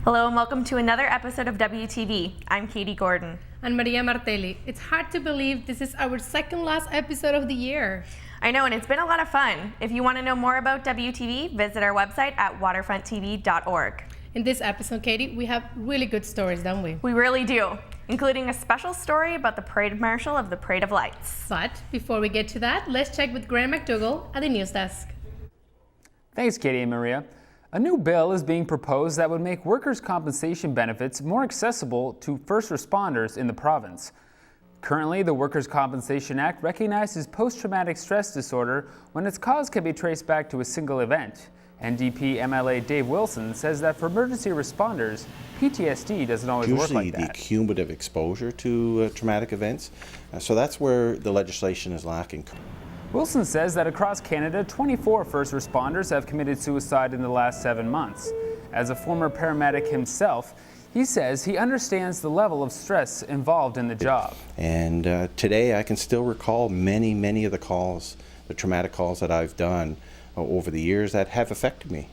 Hello and welcome to another episode of WTV. I'm Katie Gordon. And Maria Martelli. It's hard to believe this is our second last episode of the year. I know, and it's been a lot of fun. If you want to know more about WTV, visit our website at waterfronttv.org. In this episode, Katie, we have really good stories, don't we? We really do, including a special story about the Parade Marshal of the Parade of Lights. But before we get to that, let's check with Graham McDougall at the news desk. Thanks, Katie and Maria. A new bill is being proposed that would make workers' compensation benefits more accessible to first responders in the province. Currently, the Workers' Compensation Act recognizes post-traumatic stress disorder when its cause can be traced back to a single event. NDP MLA Dave Wilson says that for emergency responders, PTSD doesn't always work like that. Usually the cumulative exposure to traumatic events, so that's where the legislation is lacking. Wilson says that across Canada, 24 first responders have committed suicide in the last 7 months. As a former paramedic himself, he says he understands the level of stress involved in the job. And today I can still recall many of the calls, the traumatic calls that I've done over the years that have affected me.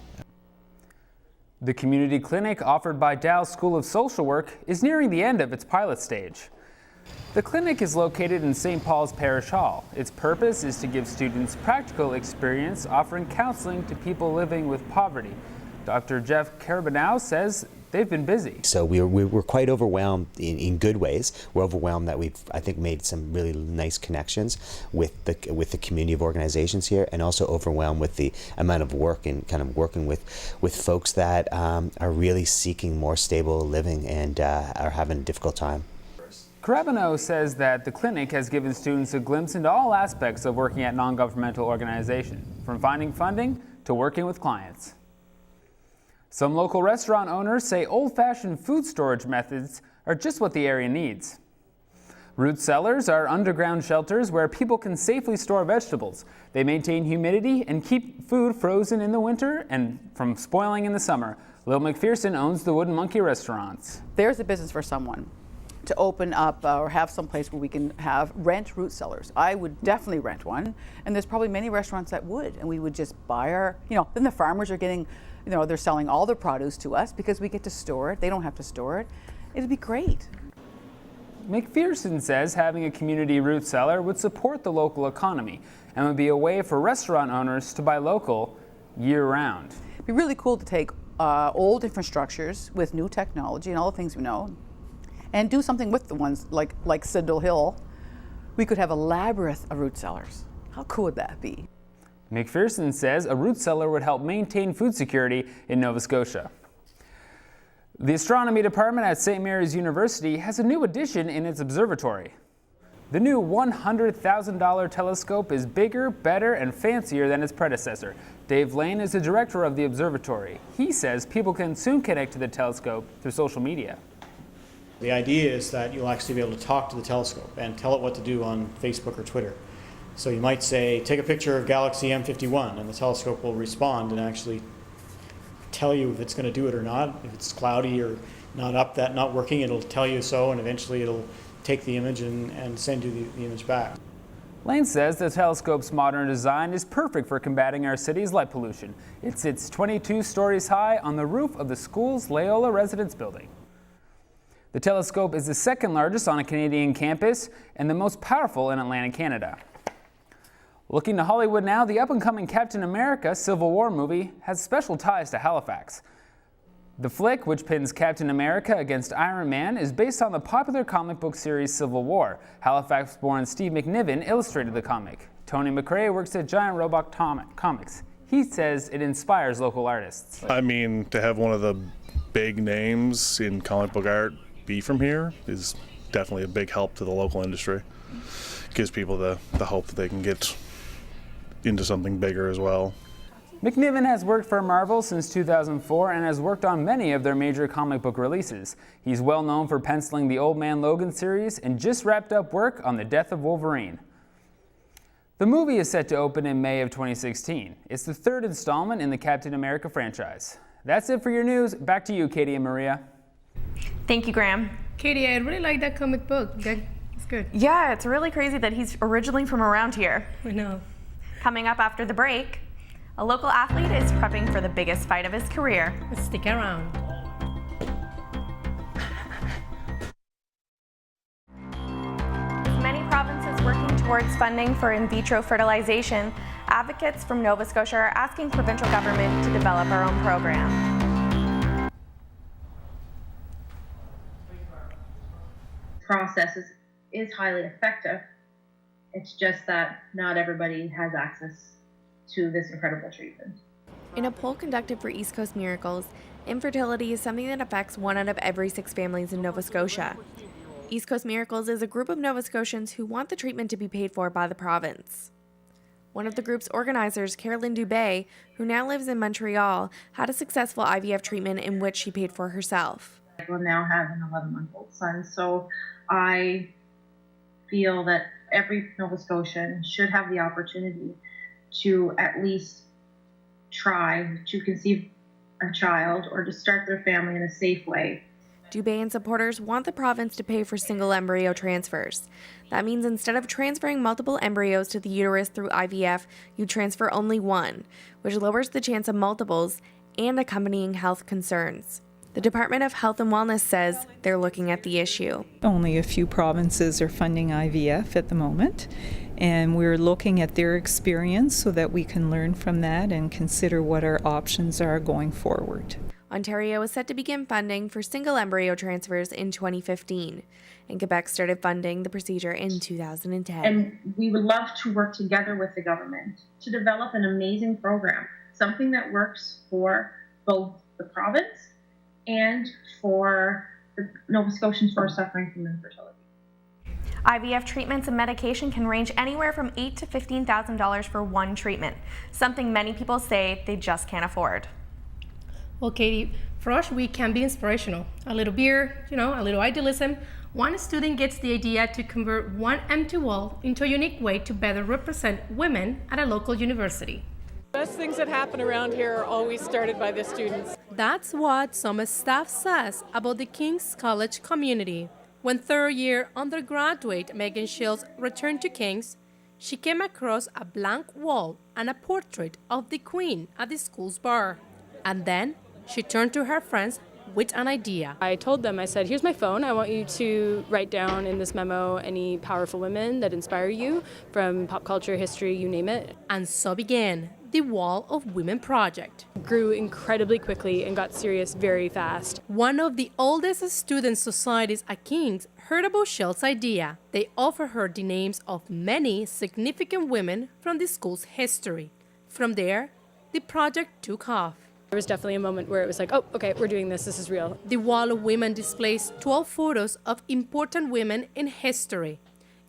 The community clinic offered by Dal's School of Social Work is nearing the end of its pilot stage. The clinic is located in St. Paul's Parish Hall. Its purpose is to give students practical experience offering counseling to people living with poverty. Dr. Jeff Carabinow says they've been busy. So we're quite overwhelmed in good ways. We're overwhelmed that we've, I think, made some really nice connections with the community of organizations here, and also overwhelmed with the amount of work and kind of working with folks that are really seeking more stable living and are having a difficult time. Carabinow says that the clinic has given students a glimpse into all aspects of working at non-governmental organizations, from finding funding to working with clients. Some local restaurant owners say old-fashioned food storage methods are just what the area needs. Root cellars are underground shelters where people can safely store vegetables. They maintain humidity and keep food frozen in the winter and from spoiling in the summer. Lil McPherson owns the Wooden Monkey restaurants. There's a business for someone to open up or have some place where we can rent root cellars. I would definitely rent one, and there's probably many restaurants that would, and we would just buy our, then the farmers are getting, they're selling all their produce to us because we get to store it. They don't have to store it. It'd be great. McPherson says having a community root cellar would support the local economy and would be a way for restaurant owners to buy local year-round. It'd be really cool to take old infrastructures with new technology and all the things we know, and do something with the ones like Sindel Hill. We could have a labyrinth of root cellars. How cool would that be? McPherson says a root cellar would help maintain food security in Nova Scotia. The astronomy department at St. Mary's University has a new addition in its observatory. The new $100,000 telescope is bigger, better, and fancier than its predecessor. Dave Lane is the director of the observatory. He says people can soon connect to the telescope through social media. The idea is that you'll actually be able to talk to the telescope and tell it what to do on Facebook or Twitter. So you might say, take a picture of Galaxy M51, and the telescope will respond and actually tell you if it's going to do it or not. If it's cloudy or not working, it'll tell you so, and eventually it'll take the image and send you the image back. Lane says the telescope's modern design is perfect for combating our city's light pollution. It sits 22 stories high on the roof of the school's Loyola Residence Building. The telescope is the second largest on a Canadian campus and the most powerful in Atlantic Canada. Looking to Hollywood now, the up-and-coming Captain America Civil War movie has special ties to Halifax. The flick, which pins Captain America against Iron Man, is based on the popular comic book series Civil War. Halifax-born Steve McNiven illustrated the comic. Tony McRae works at Giant Robot Comics. He says it inspires local artists. I mean, to have one of the big names in comic book art be from here is definitely a big help to the local industry. Gives people the hope that they can get into something bigger as well. McNiven has worked for Marvel since 2004 and has worked on many of their major comic book releases. He's well known for penciling the Old Man Logan series and just wrapped up work on The Death of Wolverine. The movie is set to open in May of 2016. It's the third installment in the Captain America franchise. That's it for your news. Back to you, Katie and Maria. Thank you, Graham. Katie, I really like that comic book. It's good. Yeah, it's really crazy that he's originally from around here. I know. Coming up after the break, a local athlete is prepping for the biggest fight of his career. Stick around. towards funding for in vitro fertilization, advocates from Nova Scotia are asking provincial government to develop our own program. Process is highly effective. It's just that not everybody has access to this incredible treatment. In a poll conducted for East Coast Miracles, infertility is something that affects 1 out of every 6 families in Nova Scotia. East Coast Miracles is a group of Nova Scotians who want the treatment to be paid for by the province. One of the group's organizers, Carolyn Dubé, who now lives in Montreal, had a successful IVF treatment in which she paid for herself. I will now have an 11-month-old son, so I feel that every Nova Scotian should have the opportunity to at least try to conceive a child or to start their family in a safe way. Dubé and supporters want the province to pay for single embryo transfers. That means instead of transferring multiple embryos to the uterus through IVF, you transfer only one, which lowers the chance of multiples and accompanying health concerns. The Department of Health and Wellness says they're looking at the issue. Only a few provinces are funding IVF at the moment, and we're looking at their experience so that we can learn from that and consider what our options are going forward. Ontario is set to begin funding for single embryo transfers in 2015, and Quebec started funding the procedure in 2010. And we would love to work together with the government to develop an amazing program, something that works for both the province and for the Nova Scotians who are suffering from infertility. IVF treatments and medication can range anywhere from $8,000 to $15,000 for one treatment, something many people say they just can't afford. Well, Katie, for us, we can be inspirational. A little beer, a little idealism. One student gets the idea to convert one empty wall into a unique way to better represent women at a local university. Best things that happen around here are always started by the students. That's what some staff says about the King's College community. When third-year undergraduate Megan Shields returned to King's, she came across a blank wall and a portrait of the Queen at the school's bar. And then she turned to her friends with an idea. I told them, I said, here's my phone. I want you to write down in this memo any powerful women that inspire you from pop culture, history, you name it. And so began the Wall of Women project. Grew incredibly quickly and got serious very fast. One of the oldest student societies at King's heard about Shell's idea. They offered her the names of many significant women from the school's history. From there, the project took off. There was definitely a moment where it was like, oh, okay, we're doing this is real. The Wall of Women displays 12 photos of important women in history,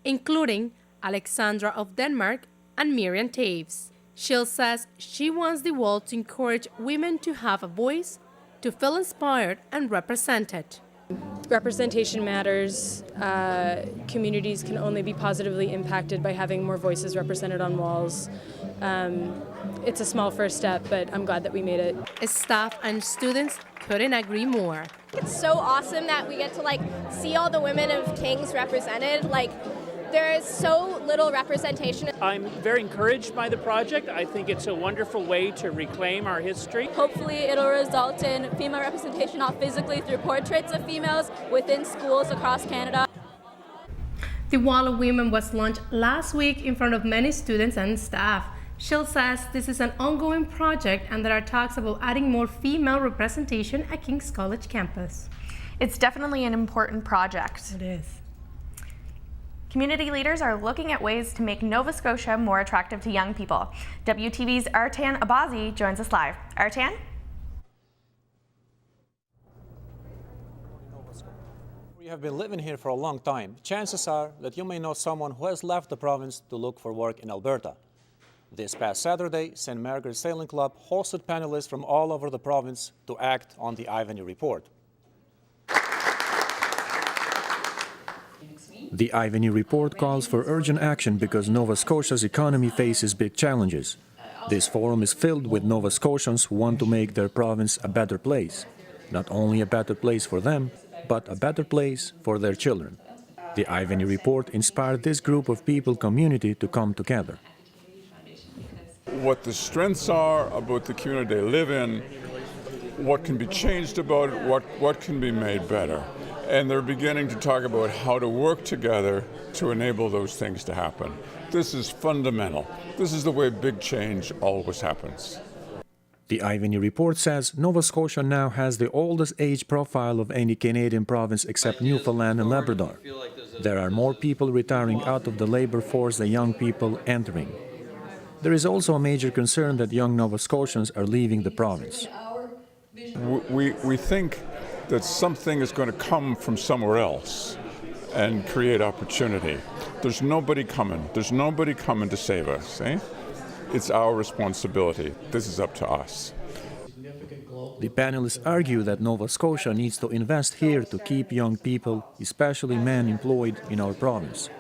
including Alexandra of Denmark and Miriam Taves. Shields says she wants the wall to encourage women to have a voice, to feel inspired and represented. Representation matters. Communities can only be positively impacted by having more voices represented on walls. It's a small first step, but I'm glad that we made it. Staff and students couldn't agree more. It's so awesome that we get to see all the women of King's represented. There is so little representation. I'm very encouraged by the project. I think it's a wonderful way to reclaim our history. Hopefully it'll result in female representation, not physically through portraits of females within schools across Canada. The Wall of Women was launched last week in front of many students and staff. Shields says this is an ongoing project and there are talks about adding more female representation at King's College campus. It's definitely an important project. It is. Community leaders are looking at ways to make Nova Scotia more attractive to young people. WTV's Artan Abazi joins us live. Artan? You have been living here for a long time. Chances are that you may know someone who has left the province to look for work in Alberta. This past Saturday, St. Margaret's Sailing Club hosted panelists from all over the province to act on the Ivany Report. The Ivany Report calls for urgent action because Nova Scotia's economy faces big challenges. This forum is filled with Nova Scotians who want to make their province a better place. Not only a better place for them, but a better place for their children. The Ivany Report inspired this group of people community to come together. What the strengths are about the community they live in, what can be changed about it, what can be made better. and they're beginning to talk about how to work together to enable those things to happen. This is fundamental. This is the way big change always happens. The Ivany Report says Nova Scotia now has the oldest age profile of any Canadian province except Newfoundland and Labrador. There are more people retiring out of the labor force than young people entering. There is also a major concern that young Nova Scotians are leaving the province. We think that something is going to come from somewhere else and create opportunity. There's nobody coming. There's nobody coming to save us. Eh? It's our responsibility. This is up to us. The panelists argue that Nova Scotia needs to invest here to keep young people, especially men, employed in our province.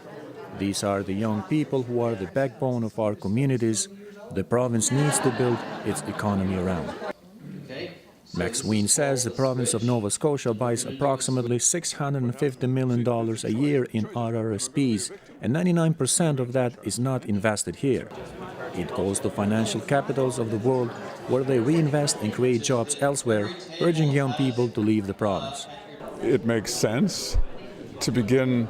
These are the young people who are the backbone of our communities. The province needs to build its economy around. Max Wien says the province of Nova Scotia buys approximately $650 million a year in RRSPs, and 99% of that is not invested here. It goes to financial capitals of the world where they reinvest and create jobs elsewhere, urging young people to leave the province. It makes sense to begin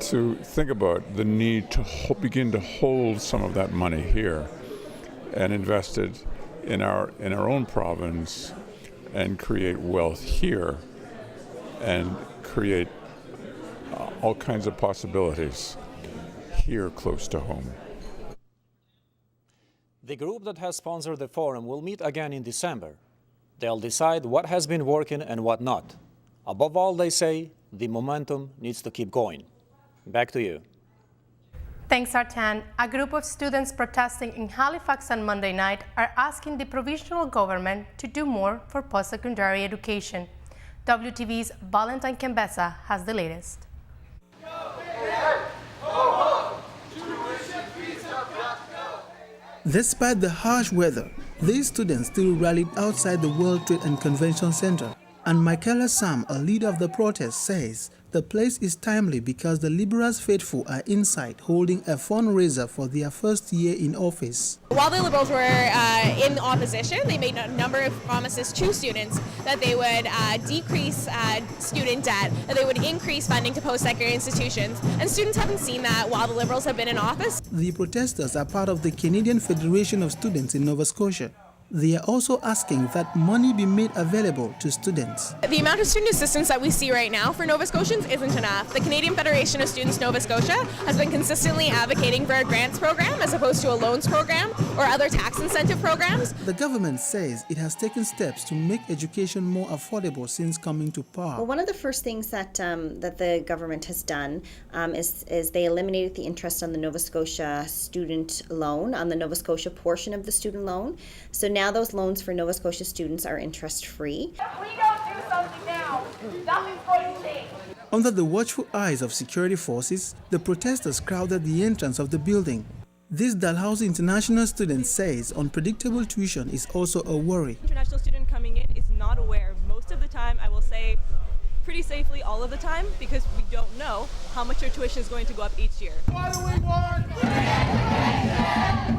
to think about the need to begin to hold some of that money here and invest it in our own province and create wealth here and create all kinds of possibilities here close to home. The group that has sponsored the forum will meet again in December. They'll decide what has been working and what not. Above all, they say, the momentum needs to keep going. Back to you. Thanks, Artan. A group of students protesting in Halifax on Monday night are asking the provincial government to do more for post-secondary education. WTV's Valentine Kembesa has the latest. Despite the harsh weather, these students still rallied outside the World Trade and Convention Center. And Michaela Sam, a leader of the protest, says the place is timely because the Liberals faithful are inside holding a fundraiser for their first year in office. While the Liberals were in opposition, they made a number of promises to students that they would decrease student debt, that they would increase funding to post-secondary institutions, and students haven't seen that while the Liberals have been in office. The protesters are part of the Canadian Federation of Students in Nova Scotia. They are also asking that money be made available to students. The amount of student assistance that we see right now for Nova Scotians isn't enough. The Canadian Federation of Students Nova Scotia has been consistently advocating for a grants program as opposed to a loans program or other tax incentive programs. The government says it has taken steps to make education more affordable since coming to power. Well, one of the first things that the government has done is they eliminated the interest on the Nova Scotia student loan, on the Nova Scotia portion of the student loan. So now those loans for Nova Scotia students are interest-free. If we don't do something now, nothing's going to change. Under the watchful eyes of security forces, the protesters crowded the entrance of the building. This Dalhousie International student says unpredictable tuition is also a worry. International student coming in is not aware most of the time, I will say pretty safely all of the time, because we don't know how much your tuition is going to go up each year. What do we want?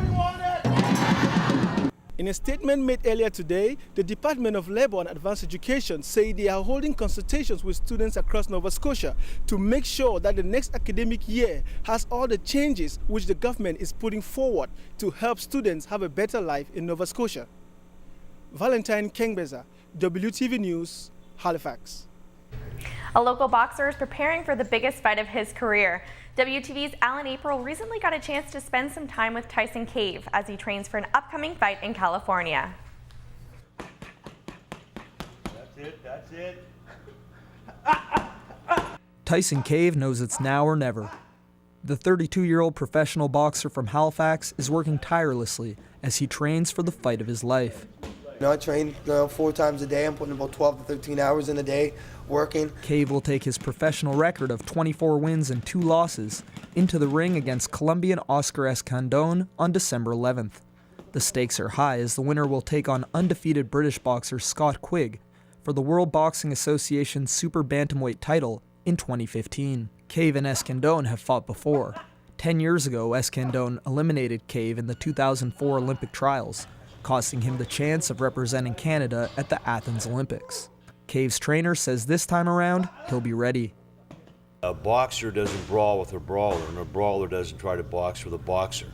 We want it! In a statement made earlier today, the Department of Labour and Advanced Education say they are holding consultations with students across Nova Scotia to make sure that the next academic year has all the changes which the government is putting forward to help students have a better life in Nova Scotia. Valentine Kembesa, WTV News, Halifax. A local boxer is preparing for the biggest fight of his career. WTV's Alan April recently got a chance to spend some time with Tyson Cave as he trains for an upcoming fight in California. That's it. Tyson Cave knows it's now or never. The 32-year-old professional boxer from Halifax is working tirelessly as he trains for the fight of his life. I train 4 times a day. I'm putting about 12 to 13 hours in a day working. Cave will take his professional record of 24 wins and 2 losses into the ring against Colombian Oscar Escandón on December 11th. The stakes are high as the winner will take on undefeated British boxer Scott Quigg for the World Boxing Association's Super Bantamweight title in 2015. Cave and Escandón have fought before. 10 years ago, Escandón eliminated Cave in the 2004 Olympic trials, costing him the chance of representing Canada at the Athens Olympics. Cave's trainer says this time around, he'll be ready. A boxer doesn't brawl with a brawler, and a brawler doesn't try to box with a boxer.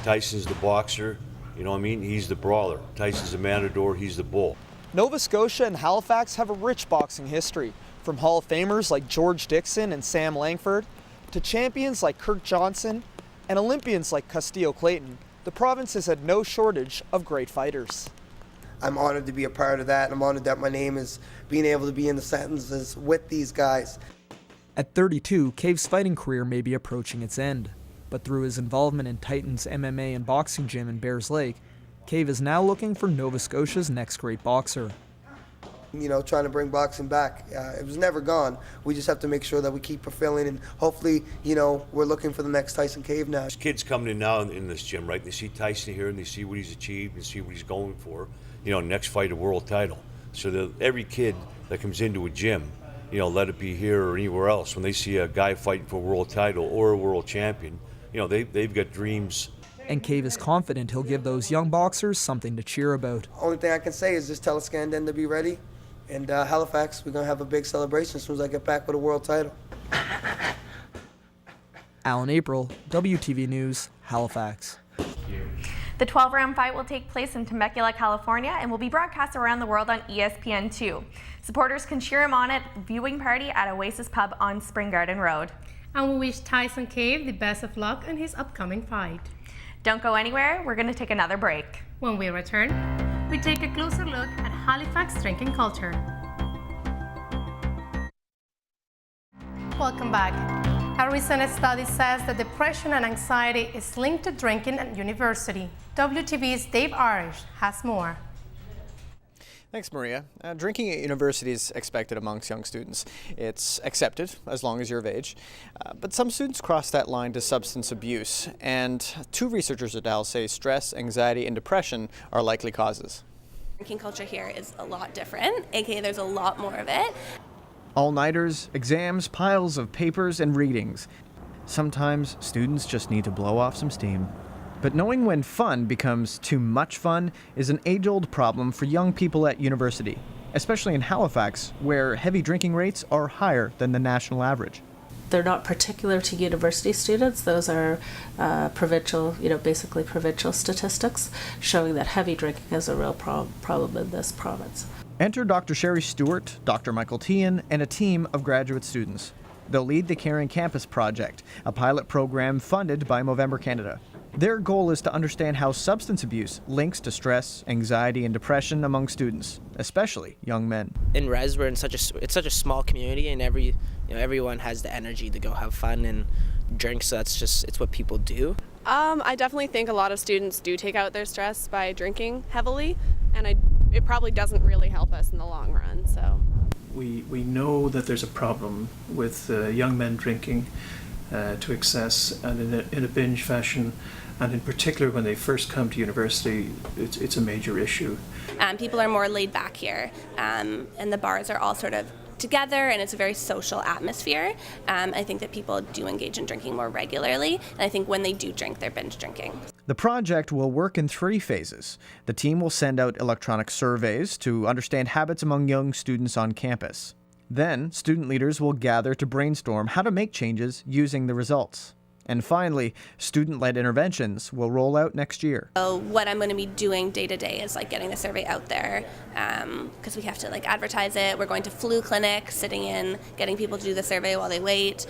Tyson's the boxer, you know what I mean? He's the brawler. Tyson's the matador, he's the bull. Nova Scotia and Halifax have a rich boxing history, from Hall of Famers like George Dixon and Sam Langford, to champions like Kirk Johnson, and Olympians like Castillo Clayton. The province has had no shortage of great fighters. I'm honored to be a part of that, and I'm honored that my name is being able to be in the sentences with these guys. At 32, Cave's fighting career may be approaching its end, but through his involvement in Titan's MMA and boxing gym in Bears Lake, Cave is now looking for Nova Scotia's next great boxer. You know, trying to bring boxing back. It was never gone. We just have to make sure that we keep fulfilling, and hopefully, you know, we're looking for the next Tyson Cave now. There's kids coming in now in this gym, right? They see Tyson here and they see what he's achieved and see what he's going for. You know, next fight, a world title. So that every kid that comes into a gym, you know, let it be here or anywhere else, when they see a guy fighting for a world title or a world champion, you know, they've got dreams. And Cave is confident he'll give those young boxers something to cheer about. Only thing I can say is just tell Scandin to be ready. And Halifax, we're going to have a big celebration as soon as I get back with a world title. Alan April, WTV News, Halifax. The 12-round fight will take place in Temecula, California, and will be broadcast around the world on ESPN2. Supporters can cheer him on at the viewing party at Oasis Pub on Spring Garden Road. And we wish Tyson Cave the best of luck in his upcoming fight. Don't go anywhere, we're going to take another break. When we return, we take a closer look at Halifax drinking culture. Welcome back. A recent study says that depression and anxiety is linked to drinking at university. WTV's Dave Arish has more. Thanks, Maria. Drinking at university is expected amongst young students. It's accepted as long as you're of age. But some students cross that line to substance abuse. And two researchers at Dal say stress, anxiety, and depression are likely causes. Drinking culture here is a lot different, aka there's a lot more of it. All-nighters, exams, piles of papers, and readings. Sometimes students just need to blow off some steam. But knowing when fun becomes too much fun is an age-old problem for young people at university, especially in Halifax, where heavy drinking rates are higher than the national average. They're not particular to university students. Those are provincial, basically provincial statistics showing that heavy drinking is a real problem in this province. Enter Dr. Sherry Stewart, Dr. Michael Tian, and a team of graduate students. They'll lead the Caring Campus Project, a pilot program funded by Movember Canada. Their goal is to understand how substance abuse links to stress, anxiety, and depression among students, especially young men. In Res, we're in such a small community, and everyone has the energy to go have fun and drink. So it's what people do. I definitely think a lot of students do take out their stress by drinking heavily, and it probably doesn't really help us in the long run. So we know that there's a problem with young men drinking to excess and in a binge fashion, and in particular when they first come to university, it's a major issue. People are more laid back here, and the bars are all sort of together, and it's a very social atmosphere. I think that people do engage in drinking more regularly, and I think when they do drink, they're binge drinking. The project will work in 3 phases. The team will send out electronic surveys to understand habits among young students on campus. Then, student leaders will gather to brainstorm how to make changes using the results. And finally, student-led interventions will roll out next year. So what I'm going to be doing day to day is getting the survey out there, because we have to advertise it. We're going to flu clinics, sitting in, getting people to do the survey while they wait,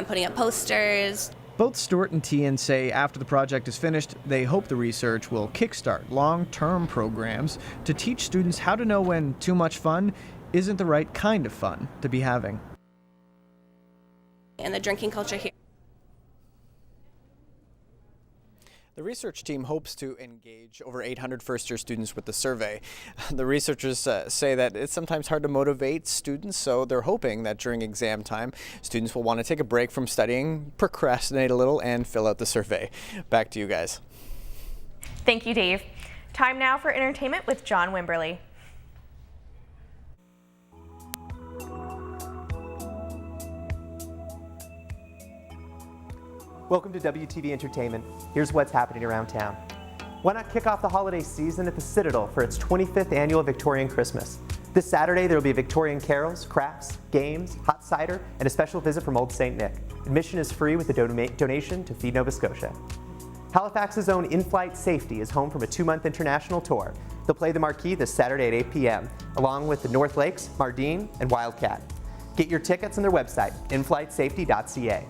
putting up posters. Both Stewart and Tian say after the project is finished, they hope the research will kickstart long-term programs to teach students how to know when too much fun isn't the right kind of fun to be having. And the drinking culture here. The research team hopes to engage over 800 first-year students with the survey. The researchers say that it's sometimes hard to motivate students, so they're hoping that during exam time, students will want to take a break from studying, procrastinate a little, and fill out the survey. Back to you guys. Thank you, Dave. Time now for entertainment with John Wimberly. Welcome to WTV Entertainment. Here's what's happening around town. Why not kick off the holiday season at the Citadel for its 25th annual Victorian Christmas? This Saturday, there will be Victorian carols, crafts, games, hot cider, and a special visit from Old St. Nick. Admission is free with a donation to Feed Nova Scotia. Halifax's own In-Flight Safety is home from a 2-month international tour. They'll play the Marquee this Saturday at 8 p.m., along with the North Lakes, Mardine, and Wildcat. Get your tickets on their website, inflightsafety.ca.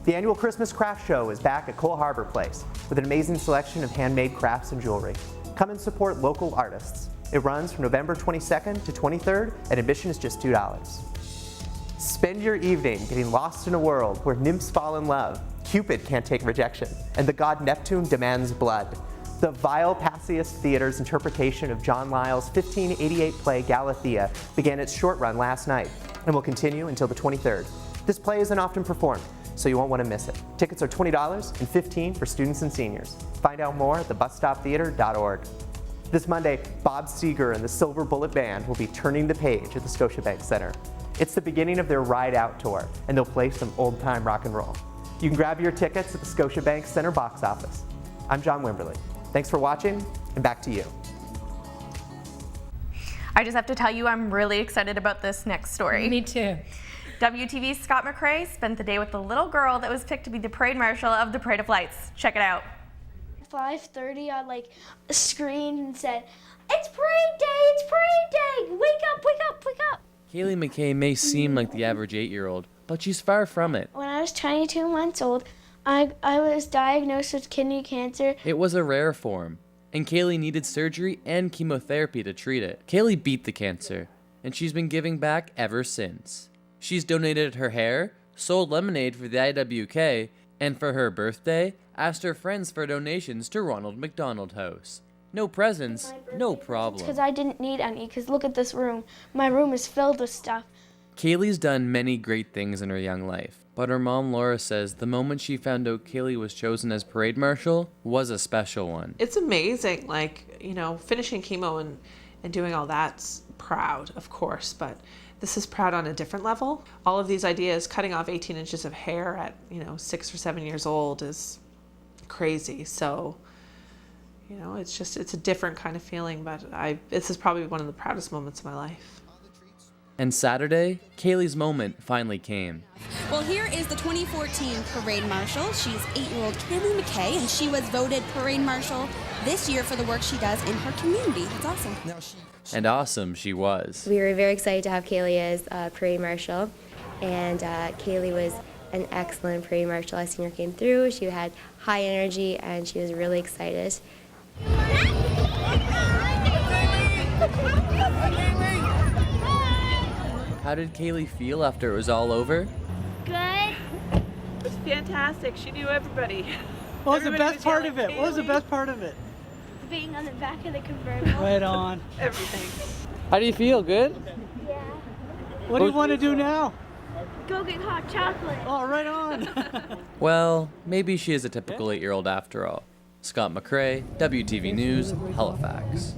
The annual Christmas Craft Show is back at Cole Harbour Place with an amazing selection of handmade crafts and jewelry. Come and support local artists. It runs from November 22nd to 23rd, and admission is just $2. Spend your evening getting lost in a world where nymphs fall in love, Cupid can't take rejection, and the god Neptune demands blood. The Vile Passius Theatre's interpretation of John Lyle's 1588 play Galathea began its short run last night and will continue until the 23rd. This play isn't often performed, so you won't want to miss it. Tickets are $20 and $15 for students and seniors. Find out more at thebusstoptheatre.org. This Monday, Bob Seger and the Silver Bullet Band will be turning the page at the Scotiabank Centre. It's the beginning of their Ride Out tour, and they'll play some old-time rock and roll. You can grab your tickets at the Scotiabank Centre box office. I'm John Wimberly. Thanks for watching, and back to you. I just have to tell you, I'm really excited about this next story. Me too. WTV's Scott McCrae spent the day with the little girl that was picked to be the parade marshal of the Parade of Lights. Check it out. 5:30 on like a screen and said, "It's parade day! It's parade day! Wake up! Wake up! Wake up!" Kaylee McKay may seem like the average 8-year-old, but she's far from it. When I was 22 months old, I was diagnosed with kidney cancer. It was a rare form, and Kaylee needed surgery and chemotherapy to treat it. Kaylee beat the cancer, and she's been giving back ever since. She's donated her hair, sold lemonade for the IWK, and for her birthday, asked her friends for donations to Ronald McDonald House. No presents, no problem. Because I didn't need any, because look at this room. My room is filled with stuff. Kaylee's done many great things in her young life, but her mom Laura says the moment she found out Kaylee was chosen as parade marshal was a special one. It's amazing, like, you know, finishing chemo and doing all that's proud, of course, but this is proud on a different level. All of these ideas, cutting off 18 inches of hair at, 6 or 7 years old is crazy. So, it's a different kind of feeling, but this is probably one of the proudest moments of my life. And Saturday, Kaylee's moment finally came. Well, here is the 2014 Parade Marshal. She's 8-year-old Kaylee McKay, and she was voted Parade Marshal this year for the work she does in her community. That's awesome. And awesome she was. We were very excited to have Kaylee as Parade Marshal, and Kaylee was an excellent Parade Marshal. I seen her came through. She had high energy, and she was really excited. How did Kaylee feel after it was all over? Good. It was fantastic. She knew everybody. What was the best part of it? What was the best part of it? Being on the back of the convertible. Right on. Everything. How do you feel? Good? Yeah. What do you want to do now? Go get hot chocolate. Oh, right on. Well, maybe she is a typical 8-year-old after all. Scott McCrae, WTV News, Halifax.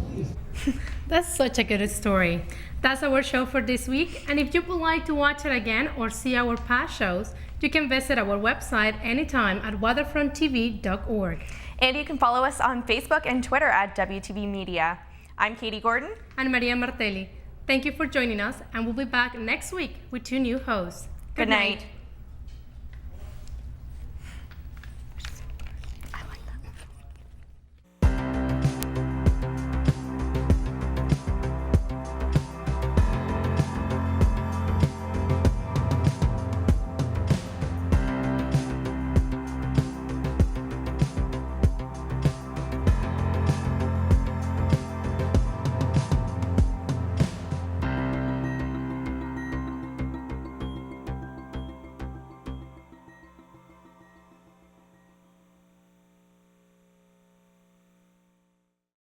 That's such a good story. That's our show for this week, and if you would like to watch it again or see our past shows, you can visit our website anytime at waterfronttv.org. And you can follow us on Facebook and Twitter at WTV Media. I'm Katie Gordon. And Maria Martelli. Thank you for joining us, and we'll be back next week with 2 new hosts. Good night.